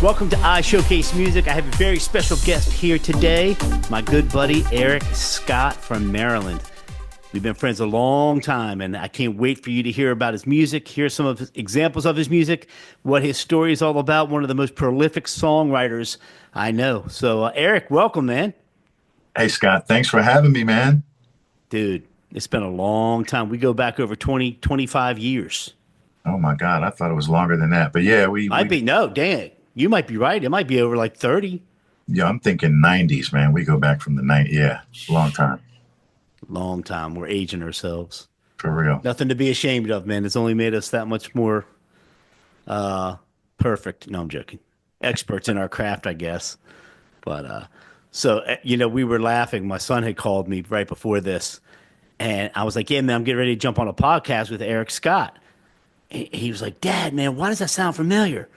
Welcome to iShowcase Music. I have a very special guest here today, my good buddy Eric Scott from Maryland. We've been friends a long time, and I can't wait for you to hear about his music, hear some of his examples of his music, what his story is all about. One of the most prolific songwriters I know. So, Eric, welcome, man. Hey, Scott, thanks for having me, man. Dude, it's been a long time. We go back over 20, 25 years. Oh my God, I thought it was longer than that. But yeah, No, dang, you might be right. It might be over like 30. yeah, I'm thinking 90s, man. We go back from the 90s. Yeah, long time. Long time. We're aging ourselves. For real. Nothing to be ashamed of, man. It's only made us that much more perfect. No, I'm joking. Experts in our craft, I guess. But we were laughing. My son had called me right before this, and I was like, "Yeah, man, I'm getting ready to jump on a podcast with Eric Scott." He was like, "Dad, man, why does that sound familiar?"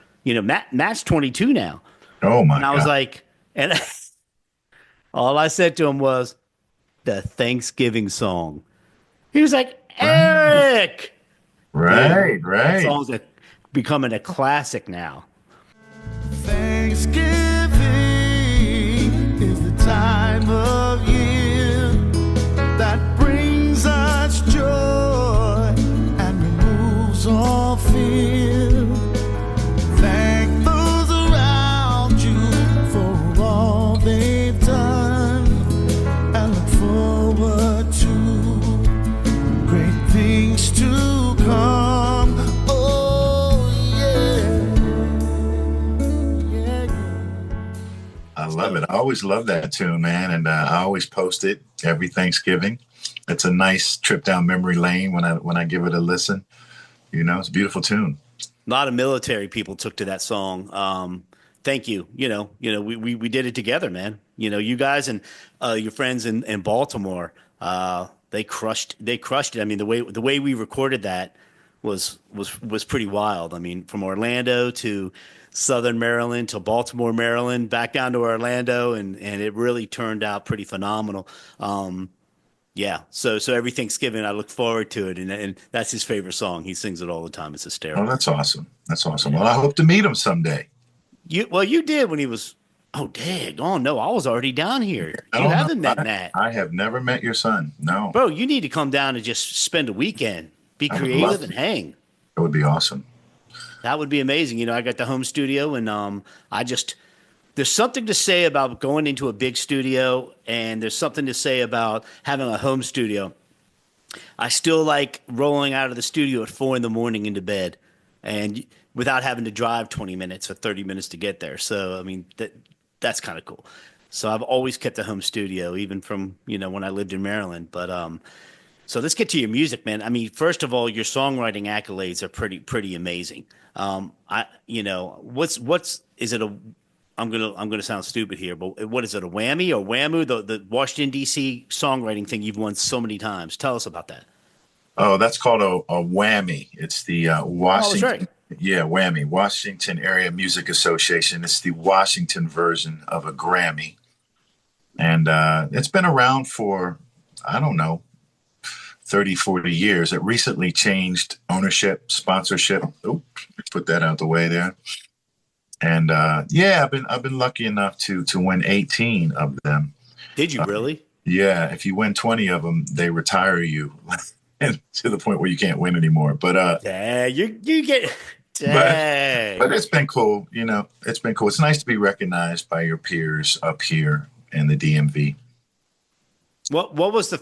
Matt's 22 now, Oh my and I God. was like, and all I said to him was, "The Thanksgiving song." He was like, Right, "Eric." Dude, right, that right. song's becoming a classic now. Thanksgiving is the time of year that brings us joy and removes all fear. Thank those around you for all they've done and look forward to great things to come. Oh, I love it. I always love that tune, man. And I always post it every Thanksgiving. It's a nice trip down memory lane when I give it a listen. It's a beautiful tune. A lot of military people took to that song. Thank you. We did it together, man. You guys and your friends in Baltimore, they crushed it. I mean, the way we recorded that was pretty wild. I mean, from Orlando to Southern Maryland to Baltimore, Maryland, back down to Orlando, and it really turned out pretty phenomenal. Yeah, so every Thanksgiving I look forward to it, and that's his favorite song. He sings it all the time. It's Oh, hysterical. that's awesome. That's awesome. Well, I hope to meet him someday. You did when he was. Oh, dang! Oh no, I was already down here. I You don't know. haven't met Nat, I have never met your son. No, bro. You need to come down and just spend a weekend, be I would love creative, to. and hang. That would be awesome. That would be amazing. I got the home studio, and I just there's something to say about going into a big studio, and there's something to say about having a home studio. I still like rolling out of the studio at 4 a.m. into bed, and without having to drive 20 minutes or 30 minutes to get there. So I mean that's kind of cool. So I've always kept a home studio, even from when I lived in Maryland. But so let's get to your music, man. I mean, first of all, your songwriting accolades are pretty amazing. What's is it a I'm gonna sound stupid here, but what is it, a whammy or whammoo? The Washington D.C. songwriting thing you've won so many times. Tell us about that. Oh, that's called a whammy. It's the Oh, that's right. Washington, yeah, whammy, Washington Area Music Association. It's the Washington version of a Grammy, and it's been around for, I don't know, 30, 40 years. It recently changed ownership, sponsorship. Oh, put that out the way there. And yeah, I've been lucky enough to win 18 of them. Did you really? Yeah, if you win 20 of them, they retire you and to the point where you can't win anymore. Dang, you get but dang. but it's been cool. It's been cool. It's nice to be recognized by your peers up here in the DMV. What was the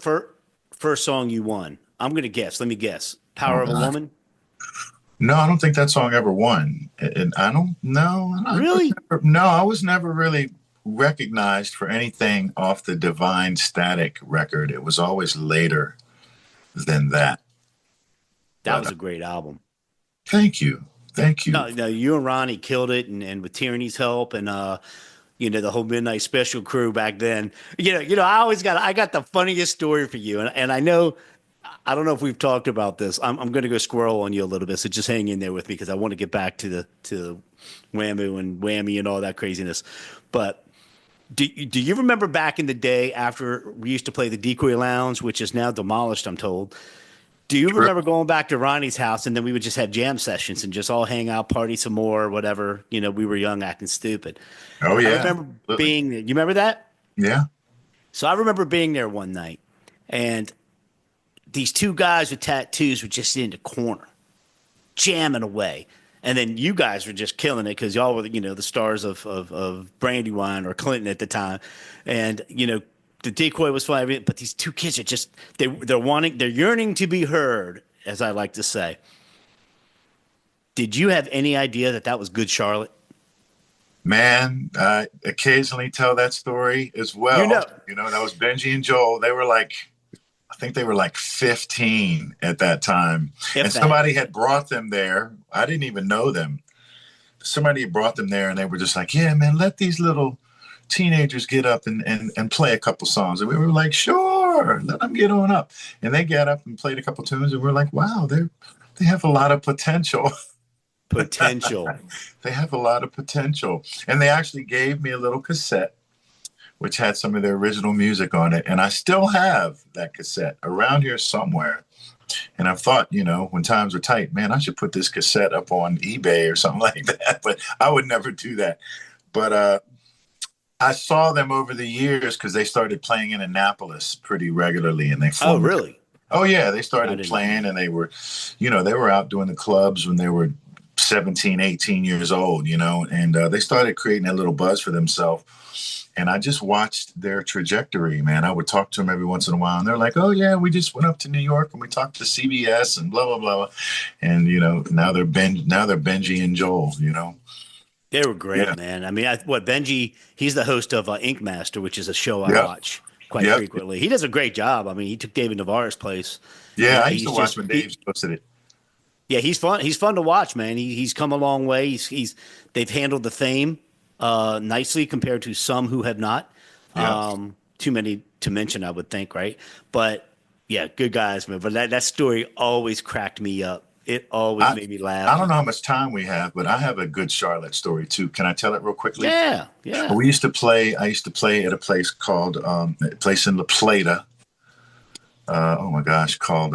first song you won? I'm gonna guess. Let me guess. Oh Power of a God. Woman. No, I don't think that song ever won. And I don't know. Really? No, I was never really recognized for anything off the Divine Static record. It was always later than that. That But was a great album. thank you. Thank you. No, you and Ronnie killed it, and with Tyranny's help, and the whole Midnight Special crew back then. I got the funniest story for you, and I know. I don't know if we've talked about this. I'm going to go squirrel on you a little bit, so just hang in there with me because I want to get back to the whammoo and whammy and all that craziness. But do you remember back in the day after we used to play the Decoy Lounge, which is now demolished, I'm told? Do you True. remember going back to Ronnie's house and then we would just have jam sessions and just all hang out, party some more, whatever? We were young, acting stupid. Oh I yeah, remember absolutely. being there. You remember that? Yeah. So I remember being there one night, and these two guys with tattoos were just in the corner, jamming away. And then you guys were just killing it because y'all were, the stars of Brandywine or Clinton at the time. And, the decoy was fine, but these two kids are just, they're yearning to be heard, as I like to say. Did you have any idea that that was Good Charlotte? Man, I occasionally tell that story as You well. know, That was Benji and Joel. They were like, I think they were like 15 at that time. if And that. somebody had brought them there. I didn't even know them. Somebody had brought them there and they were just like, yeah, man, let these little teenagers get up and play a couple songs. And we were like, sure, let them get on up. And they got up and played a couple tunes. And we're like, wow, they have a lot of potential. Potential. They have a lot of potential. And they actually gave me a little cassette, which had some of their original music on it. And I still have that cassette around here somewhere. And I've thought, when times are tight, man, I should put this cassette up on eBay or something like that. But I would never do that. But I saw them over the years because they started playing in Annapolis pretty regularly. And they Oh, formed. really? Oh, yeah. They I started didn't know. playing and they were out doing the clubs when they were 17, 18 years old, and they started creating a little buzz for themselves. And I just watched their trajectory, man. I would talk to them every once in a while, and they're like, "Oh yeah, we just went up to New York and we talked to CBS and blah blah blah." And now they're Benji and Joel. They were great, Yeah, man. I mean, Benji, he's the host of Ink Master, which is a show I yep, watch quite yep, frequently. He does a great job. I mean, he took David Navarro's place. yeah. I used to He's watch just when Dave posted it. yeah, he's fun. He's fun to watch, man. He's come a long way. They've handled the fame nicely compared to some who have not. Yeah, Too many to mention, I would think, right? But yeah, good guys, man. But that story always cracked me up. It always I made me I laugh. don't know how much time we have, but I have a good Charlotte story too. Can I tell it real quickly? Yeah, yeah. We used to play. I used to play at a place called a place in La Plata. Oh my gosh, called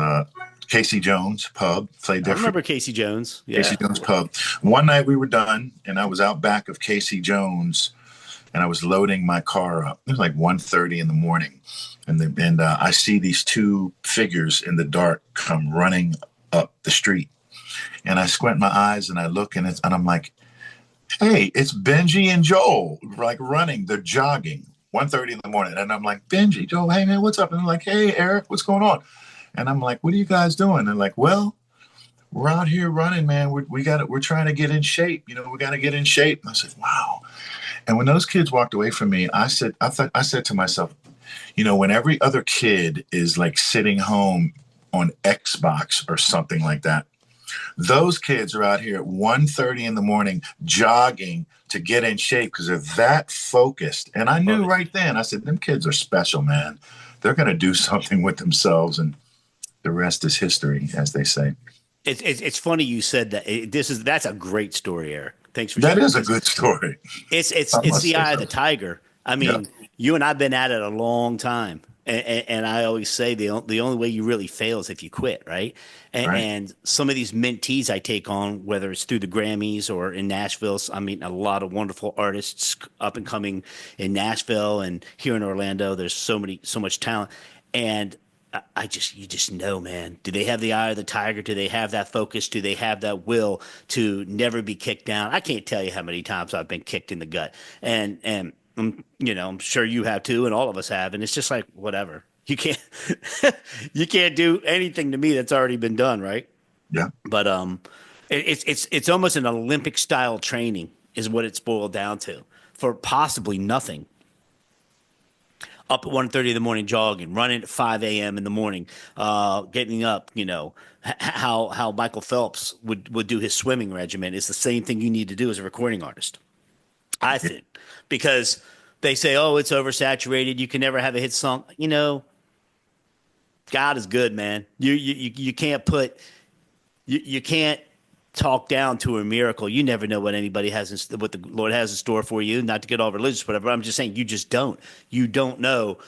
Casey Jones Pub. Played I there for remember Casey Jones. Casey Yeah. Jones Pub. One night we were done, and I was out back of Casey Jones, and I was loading my car up. It was like 1:30 in the morning, and I see these two figures in the dark come running up the street, and I squint my eyes and I look, and I'm like, hey, it's Benji and Joel, like running. They're jogging. 1:30 in the morning. And I'm like, Benji, Joel, hey man, what's up? And they're like, hey, Eric, what's going on? And I'm like, what are you guys doing? And they're like, well, we're out here running, man. We're trying to get in shape. We got to get in shape. And I said, wow. And when those kids walked away from me, I said to myself, when every other kid is like sitting home on Xbox or something like that, those kids are out here at 1:30 in the morning jogging to get in shape because they're that focused. And I Love knew it. right then, I said, them kids are special, man. They're going to do something with themselves. And the rest is history, as they say. It's funny you said that. That's a great story, Eric. Thanks for That sharing is a because good story. I it's must the say eye of so. the tiger. I Yeah. mean, you and I've been at it a long time, and I always say the only way you really fail is if you quit, right? Right. And some of these mentees I take on, whether it's through the Grammys or in Nashville, I mean, a lot of wonderful artists up and coming in Nashville and here in Orlando. There's so much talent, and you just know, man. Do they have the eye of the tiger? Do they have that focus? Do they have that will to never be kicked down? I can't tell you how many times I've been kicked in the gut, and I'm sure you have too, and all of us have. And it's just like whatever. You can't you can't do anything to me that's already been done, right? Yeah. But it's almost an Olympic style training is what it's boiled down to for possibly nothing up at 1:30 in the morning jogging, running at 5 a.m. in the morning, getting up, how Michael Phelps would do his swimming regimen is the same thing you need to do as a recording artist, I think, because they say, oh, it's oversaturated. You can never have a hit song. God is good, man. You can't you can't talk down to a miracle. You never know what what the Lord has in store for you. Not to get all religious, whatever. I'm just saying, you just don't. You don't know.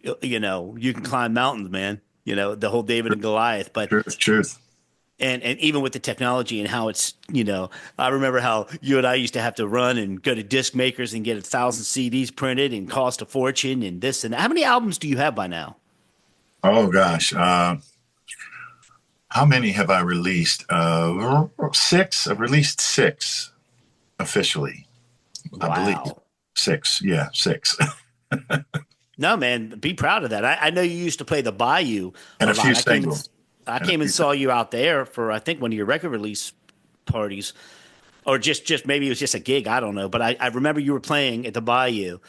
You can climb mountains, man. the whole David and Goliath. But Truth. and even with the technology and how it's, I remember how you and I used to have to run and go to disc makers and get 1,000 CDs printed and cost a fortune and this and that. How many albums do you have by now? Oh gosh. How many have I released? 6. I've released 6 officially. I believe Wow. 6. Yeah, 6. No, man, be proud of that. I know you used to play the Bayou And a a few lot. singles. I And a came and few saw you out there for I think one of your record release parties, or just maybe it was just a gig. I don't know, but I remember you were playing at the Bayou,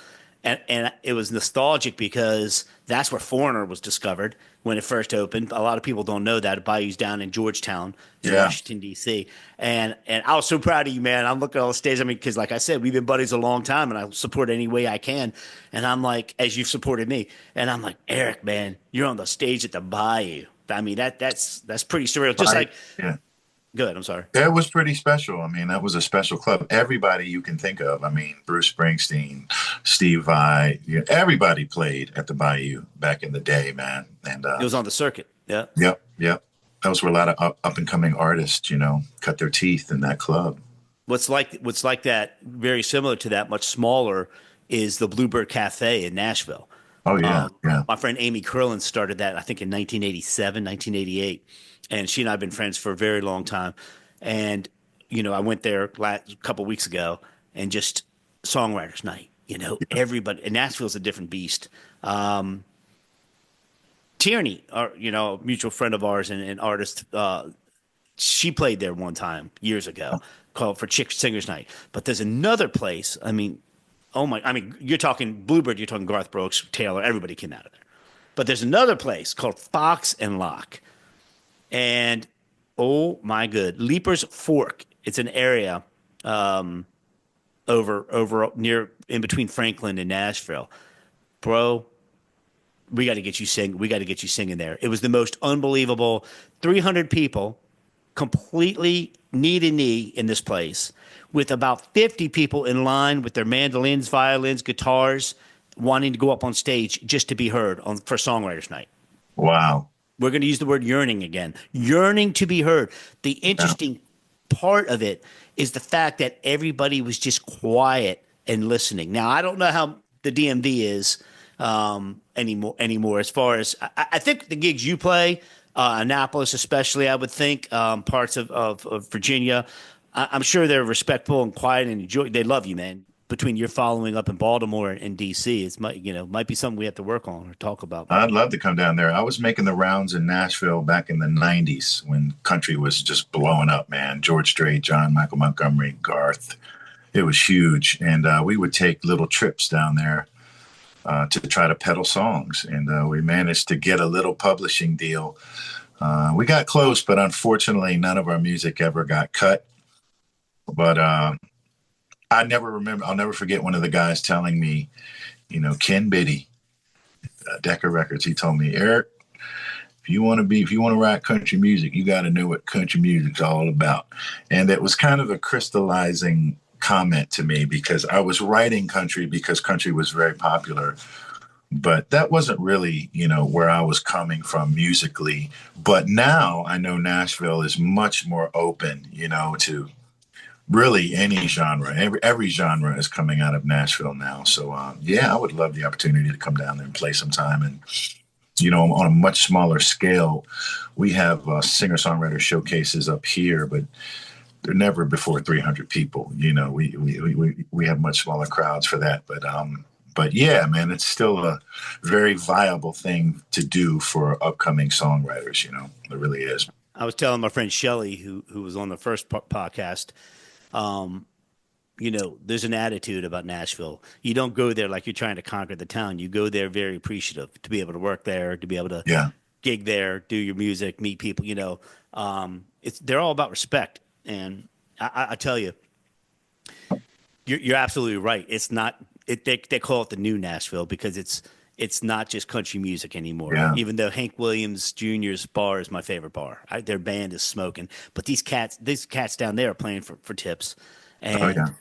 and it was nostalgic because that's where Foreigner was discovered when it first opened. A lot of people don't know that Bayou's down in Georgetown in Yeah. Washington D.C. And I was so proud of you, man. I'm looking at all the stage. I mean, because like I said, we've been buddies a long time, and I support any way I can. And I'm like, as you've supported me, and I'm like, Eric, man, you're on the stage at the Bayou. I mean, that's pretty surreal. Just like, Yeah. good. I'm sorry. That was pretty special. I mean, that was a special club. Everybody you can think of. I mean, Bruce Springsteen, Steve Vai, everybody played at the Bayou back in the day, man. And It was on the circuit. Yeah. yep. Those were a lot of up and coming artists, cut their teeth in that club. What's like that, very similar to that, much smaller, is the Bluebird Cafe in Nashville. Oh yeah, yeah. My friend Amy Curlin started that, I think, in 1987, 1988. And she and I have been friends for a very long time. And, I went there a couple weeks ago and just songwriters night, everybody. And Nashville's a different beast. Tierney, a mutual friend of ours and artist, she played there one time years ago called for Chick Singers Night. But there's another place. I mean, you're talking Bluebird, you're talking Garth Brooks, Taylor, everybody came out of there. But there's another place called Fox and Lock. And oh my good, Leaper's Fork. It's an area over near in between Franklin and Nashville. Bro, we got to get you singing there. It was the most unbelievable 300 people completely knee to knee in this place with about 50 people in line with their mandolins, violins, guitars wanting to go up on stage just to be heard for Songwriters Night. Wow. We're going to use the word yearning again. Yearning to be heard. The interesting part of it is the fact that everybody was just quiet and listening. Now, I don't know how the DMV is anymore as far as I think the gigs you play, Annapolis especially, I would think, parts of Virginia, I'm sure they're respectful and quiet and enjoy. They love you, man. Between your following up in Baltimore and DC, it's might be something we have to work on or talk about. I'd love to come down there. I was making the rounds in Nashville back in the 90s when country was just blowing up, man. George Strait, John Michael Montgomery, Garth. It was huge. And we would take little trips down there to try to peddle songs. And we managed to get a little publishing deal. We got close, but unfortunately, none of our music ever got cut. But I'll never forget one of the guys telling me, Ken Biddy, Decca Records, he told me, Eric, if you want to write country music, you got to know what country music's all about. And it was kind of a crystallizing comment to me because I was writing country because country was very popular. But that wasn't really, where I was coming from musically. But now I know Nashville is much more open, to really any genre. Every genre is coming out of Nashville now. So, I would love the opportunity to come down there and play sometime. And, on a much smaller scale, we have singer-songwriter showcases up here, but they're never before 300 people. We have much smaller crowds for that. But yeah, man, it's still a very viable thing to do for upcoming songwriters. It really is. I was telling my friend Shelly, who was on the first podcast, there's an attitude about Nashville. You don't go there like you're trying to conquer the town. You go there very appreciative to be able to work there, to be able to gig there, do your music, meet people. They're all about respect. And I tell you, you're absolutely right. It's not. They call it the new Nashville because it's not just country music anymore. Yeah. Even though Hank Williams Jr.'s bar is my favorite bar, their band is smoking. But these cats down there are playing for tips, and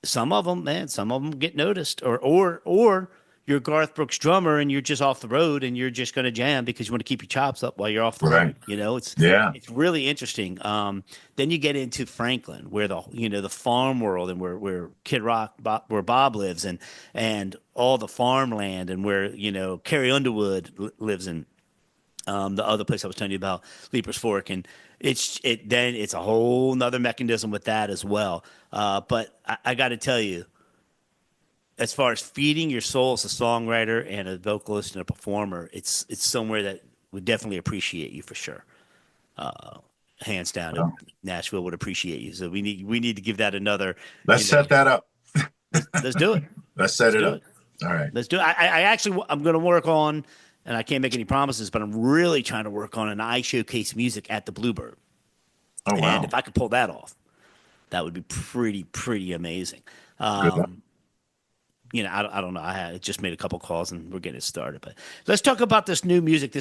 some of them get noticed, or you're Garth Brooks drummer and you're just off the road and you're just going to jam because you want to keep your chops up while you're off the Right. road. You know, Yeah. it's really interesting. Then you get into Franklin, where the farm world and where Kid Rock, where Bob lives, and all the farmland, and where Carrie Underwood lives in. The other place I was telling you about, Leaper's Fork, and then it's a whole nother mechanism with that as well. But I got to tell you, as far as feeding your soul as a songwriter and a vocalist and a performer, it's somewhere that would definitely appreciate you for sure. Hands down, Well, Nashville would appreciate you. So we need to give that another. let's set that up. Let's do it. Let's set Let's it do up. it. All right. Let's do it. I actually I'm going to work on, and I can't make any promises, but I'm really trying to work on an iShowcase music at the Bluebird. Oh, wow. And if I could pull that off, that would be pretty amazing. Good luck. I don't know. I just made a couple calls and we're getting it started. But let's talk about this new music.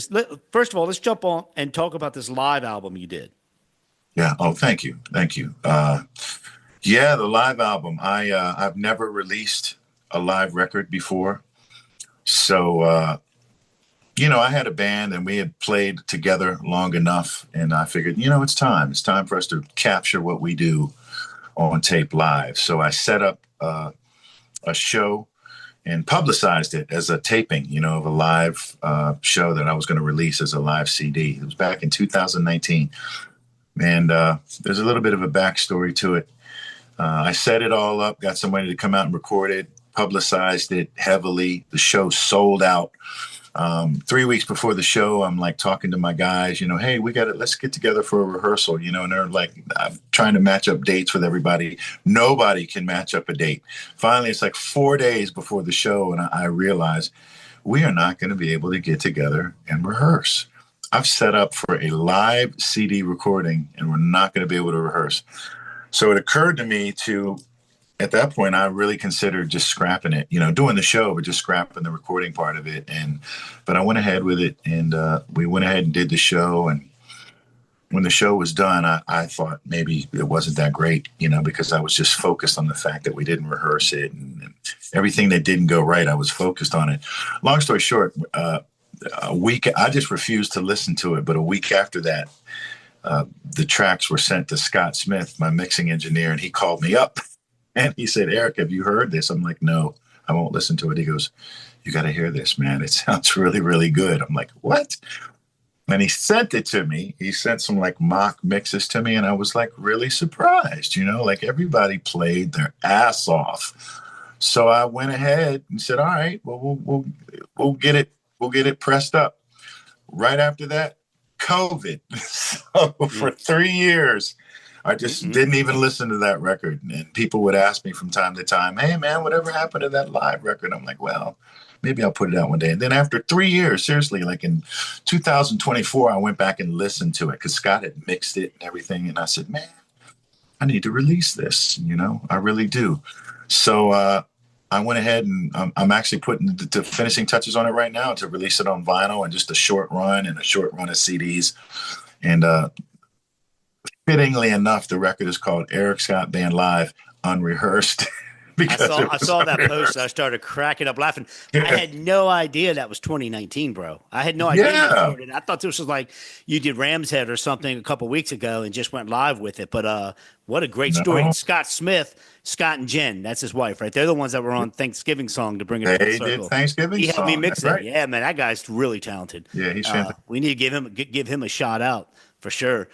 First of all, let's jump on and talk about this live album you did. Yeah. Oh, thank you. Thank you. Yeah, the live album. I've never released a live record before. So, I had a band and we had played together long enough. And I figured, it's time. It's time for us to capture what we do on tape live. So I set up a show and publicized it as a taping, of a live show that I was going to release as a live CD. It was back in 2019. And there's a little bit of a backstory to it. I set it all up, got somebody to come out and record it, publicized it heavily. The show sold out. 3 weeks before the show, I'm like talking to my guys, hey, let's get together for a rehearsal, and they're like, I'm trying to match up dates with everybody. Nobody can match up a date. Finally, it's like 4 days before the show. And I realize we are not going to be able to get together and rehearse. I've set up for a live CD recording and we're not going to be able to rehearse. So it occurred to me at that point, I really considered just scrapping it, doing the show, but just scrapping the recording part of it. But I went ahead with it and we went ahead and did the show. And when the show was done, I thought maybe it wasn't that great, because I was just focused on the fact that we didn't rehearse it and everything that didn't go right. I was focused on it. Long story short, a week, I just refused to listen to it. But a week after that, the tracks were sent to Scott Smith, my mixing engineer, and he called me up. And he said, Eric, have you heard this? I'm like, no, I won't listen to it. He goes, you got to hear this, man. It sounds really, really good. I'm like, what? And he sent it to me. He sent some like mock mixes to me. And I was like really surprised, like everybody played their ass off. So I went ahead and said, all right, well, we'll get it pressed up. Right after that, COVID. So for 3 years, I just didn't even listen to that record. And people would ask me from time to time, hey, man, whatever happened to that live record? I'm like, well, maybe I'll put it out one day. And then after 3 years, seriously, like in 2024, I went back and listened to it because Scott had mixed it and everything. And I said, man, I need to release this, I really do. So I went ahead and I'm actually putting the finishing touches on it right now to release it on vinyl and just a short run of CDs. And fittingly enough, the record is called Eric Scott Band Live Unrehearsed. I saw that post and I started cracking up laughing. I had no idea that was 2019, bro. I had no idea. Yeah. I thought this was like you did Ram's Head or something a couple weeks ago and just went live with it. But what a great story. No. Scott Smith, Scott and Jen, that's his wife, right? They're the ones that were on Thanksgiving song to bring it full They circle. did Thanksgiving He helped me song, mix that's it. right. Yeah, man, that guy's really talented. Yeah, he's fantastic. We need to give him a shout out for sure.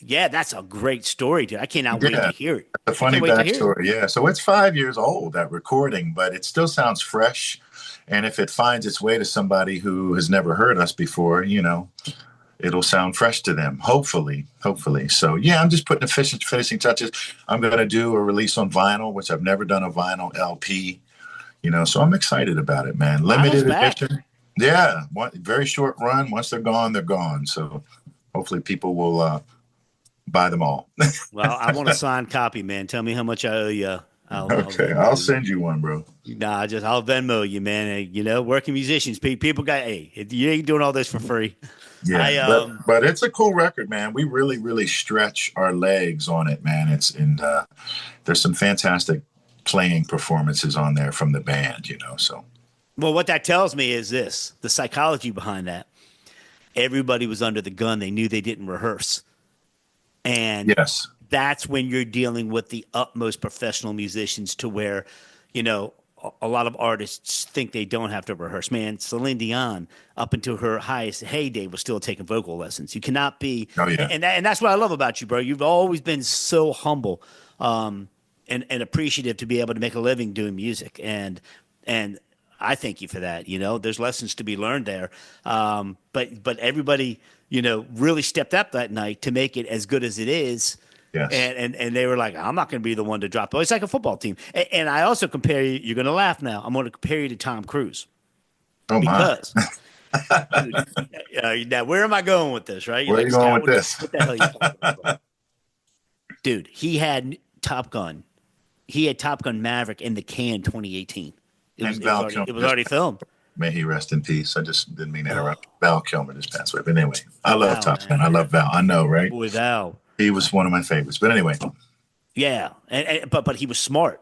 Yeah, that's a great story, dude. I cannot wait to hear it. It's a funny backstory. Yeah. So it's 5 years old, that recording, but it still sounds fresh. And if it finds its way to somebody who has never heard us before, it'll sound fresh to them. Hopefully. So yeah, I'm just putting the finishing touches. I'm going to do a release on vinyl, which I've never done a vinyl LP, so I'm excited about it, man. Limited edition. Yeah. Very short run. Once they're gone, they're gone. So hopefully people will, buy them all. Well, I want a signed copy, man. Tell me how much I owe you. I'll send you one, bro. Nah, I'll Venmo you, man. Hey, working musicians, people you ain't doing all this for free. Yeah, but it's a cool record, man. We really, really stretch our legs on it, man. There's some fantastic playing performances on there from the band, so. Well, what that tells me is this: the psychology behind that. Everybody was under the gun. They knew they didn't rehearse, and Yes. that's when you're dealing with the utmost professional musicians to where, you know, a lot of artists think they don't have to rehearse. Man, Celine Dion, up until her highest heyday, was still taking vocal lessons. You cannot be, Oh yeah. and that's what I love about you, bro. You've always been so humble, and appreciative to be able to make a living doing music, and I thank you for that. You know, there's lessons to be learned there, but everybody, you know, really stepped up that night to make it as good as it is. Yes. And they were like, I'm not going to be the one to drop. It's like a football team. And I also compare you. You're going to laugh now. I'm going to compare you to Tom Cruise Oh my. because now where am I going with this? Right? You're Where are like, you going "Scott, with this?" What the hell are you talking about?" Dude, he had Top Gun. He had Top Gun Maverick in the can 2018. And Val It was already filmed. May he rest in peace. I just didn't mean to interrupt. Val Kilmer just passed away. But anyway, I love Wow, Top Gun. man. I love Val. I know, right? Boy, Val. He was one of my favorites. But anyway, Yeah, but he was smart,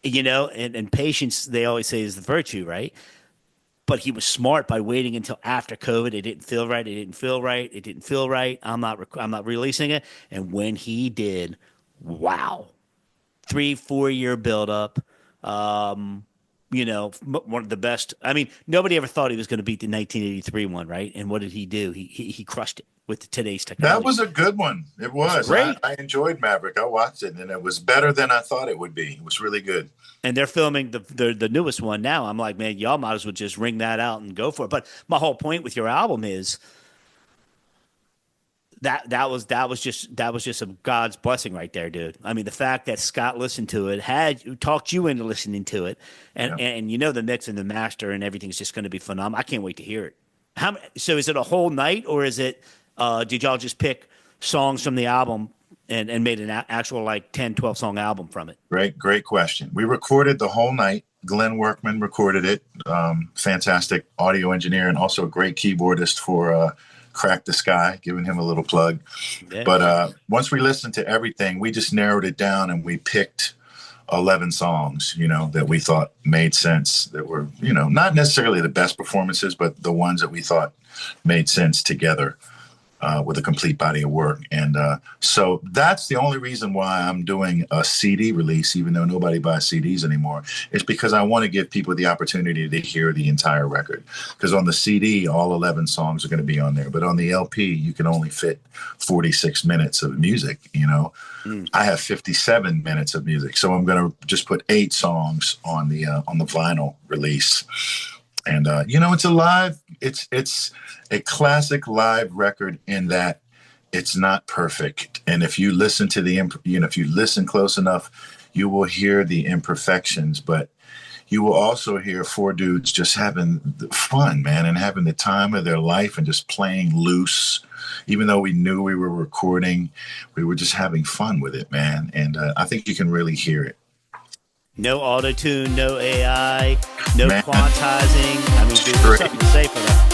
you know, and patience they always say is the virtue, right? But he was smart by waiting until after COVID. It didn't feel right. It didn't feel right. It didn't feel right. I'm not releasing it. And when he did, wow, 3-4 year buildup. You know, one of the best. I mean, nobody ever thought he was going to beat the 1983 one, right? And what did he do? He crushed it with today's technology. that was a good one. It was. great. I enjoyed Maverick. I watched it, and it was better than I thought it would be. It was really good. And they're filming the newest one now. I'm like, man, y'all might as well just ring that out and go for it. But my whole point with your album is that was just a God's blessing right there, dude. I mean, the fact that Scott listened to it, had talked you into listening to it, and you know the mix and the master and everything's just going to be phenomenal. I can't wait to hear it. So is it a whole night, or is it? Did y'all just pick songs from the album and made an actual like 10, 12 song album from it? Great question. We recorded the whole night. Glenn Workman recorded it. Fantastic audio engineer and also a great keyboardist for Crack the Sky, giving him a little plug. Yeah. But once we listened to everything, we just narrowed it down and we picked 11 songs, you know, that we thought made sense, that were, you know, not necessarily the best performances, but the ones that we thought made sense together. With a complete body of work. And so that's the only reason why I'm doing a CD release, even though nobody buys CDs anymore. It's because I want to give people the opportunity to hear the entire record. Because on the CD, all 11 songs are going to be on there. But on the LP, you can only fit 46 minutes of music, you know. I have 57 minutes of music. So I'm going to just put 8 songs on the vinyl release. And, you know, it's a classic live record in that it's not perfect. And if you listen to if you listen close enough, you will hear the imperfections, but you will also hear 4 dudes just having fun, man, and having the time of their life and just playing loose. Even though we knew we were recording, we were just having fun with it, man. And I think you can really hear it. No auto-tune, no AI, no Man. quantizing. I mean, dude, there's Great. something to say for that.